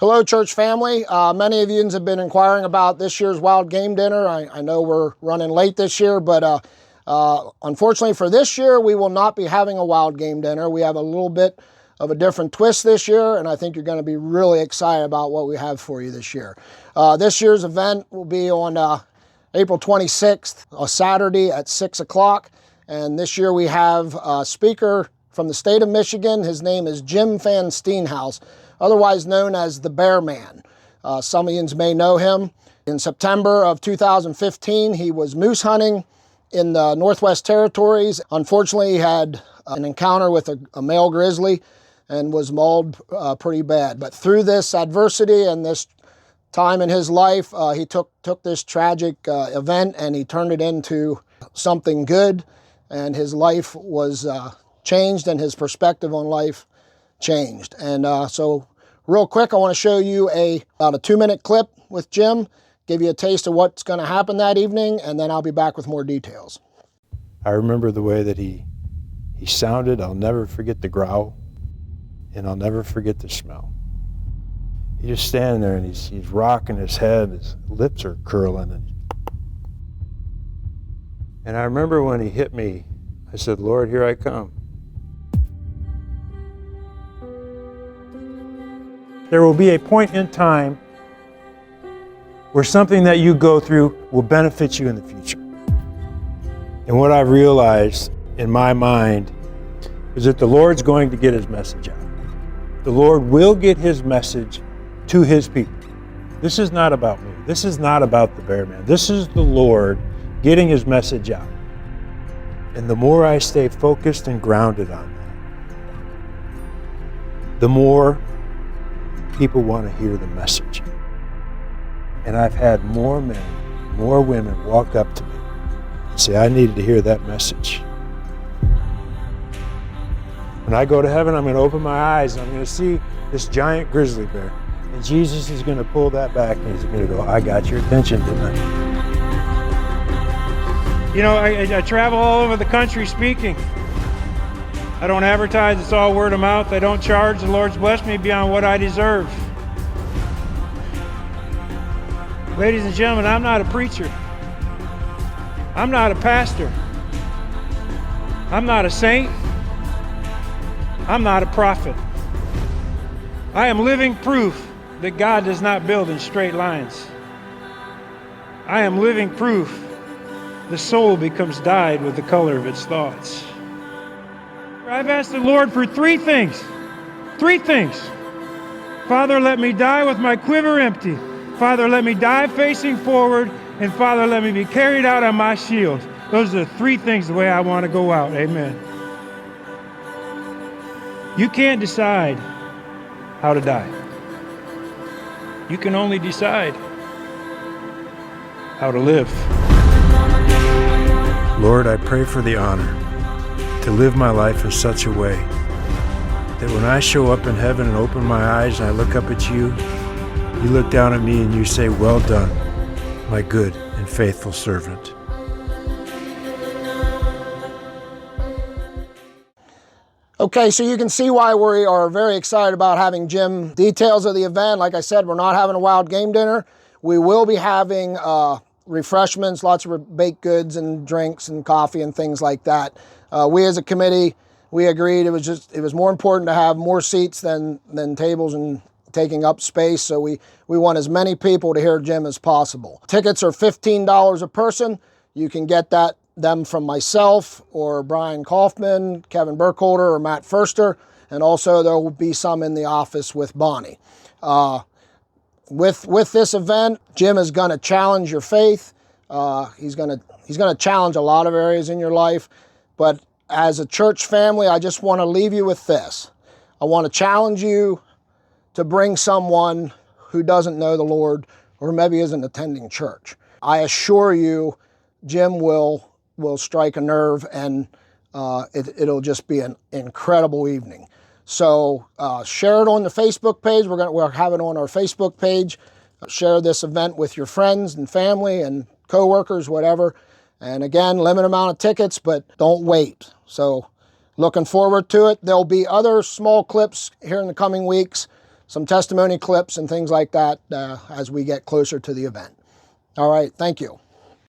Hello, church family. Many of you have been inquiring about this year's Wild Game Dinner. I know we're running late this year, but unfortunately for this year, we will not be having a Wild Game Dinner. We have a little bit of a different twist this year, and I think you're going to be really excited about what we have for you this year. This year's event will be on April 26th, a Saturday at 6 o'clock. And this year we have a speaker from the state of Michigan. His name is Jim VanSteenhouse, otherwise known as the Bear Man. Some of you may know him. In September of 2015, he was moose hunting in the Northwest Territories. Unfortunately, he had an encounter with a male grizzly and was mauled pretty bad. But through this adversity and this time in his life, he took this tragic event and he turned it into something good, and his life was changed and his perspective on life changed. And so real quick, I want to show you about a 2-minute clip with Jim, give you a taste of what's going to happen that evening, and then I'll be back with more details. I remember the way that he sounded. I'll never forget the growl, and I'll never forget the smell. He's just standing there and he's rocking his head, his lips are curling. And I remember when he hit me, I said, "Lord, here I come." There will be a point in time where something that you go through will benefit you in the future. And what I've realized in my mind is that the Lord's going to get his message out. The Lord will get his message to his people. This is not about me. This is not about the Bear Man. This is the Lord getting his message out. And the more I stay focused and grounded on that, the more people want to hear the message. And I've had more men, more women walk up to me and say, "I needed to hear that message." When I go to heaven, I'm going to open my eyes and I'm going to see this giant grizzly bear. And Jesus is going to pull that back and he's going to go, "I got your attention tonight." You know, I travel all over the country speaking. I don't advertise, it's all word of mouth. I don't charge. The Lord's blessed me beyond what I deserve. Ladies and gentlemen, I'm not a preacher. I'm not a pastor. I'm not a saint. I'm not a prophet. I am living proof that God does not build in straight lines. I am living proof the soul becomes dyed with the color of its thoughts. I've asked the Lord for three things. Three things. Father, let me die with my quiver empty. Father, let me die facing forward. And Father, let me be carried out on my shield. Those are the three things the way I want to go out. Amen. You can't decide how to die. You can only decide how to live. Lord, I pray for the honor to live my life in such a way that when I show up in heaven and open my eyes and I look up at you, you look down at me and you say, "Well done, my good and faithful servant." Okay, so you can see why we are very excited about having Jim. Details of the event, like I said, we're not having a Wild Game Dinner. We will be having refreshments, lots of baked goods and drinks and coffee and things like that. We as a committee, we agreed it was more important to have more seats than tables and taking up space. So we want as many people to hear Jim as possible. Tickets are $15 a person. You can get them from myself or Brian Kaufman, Kevin Burkholder, or Matt Furster. And also there will be some in the office with Bonnie. With this event, Jim is going to challenge your faith. He's going to challenge a lot of areas in your life. But as a church family, I just want to leave you with this. I want to challenge you to bring someone who doesn't know the Lord or maybe isn't attending church. I assure you, Jim will strike a nerve, and it'll just be an incredible evening. So share it on the Facebook page. We'll have it on our Facebook page. Share this event with your friends and family and coworkers, whatever. And again, limited amount of tickets, but don't wait. So looking forward to it. There'll be other small clips here in the coming weeks some testimony clips and things like that as we get closer to the event. All right, thank you.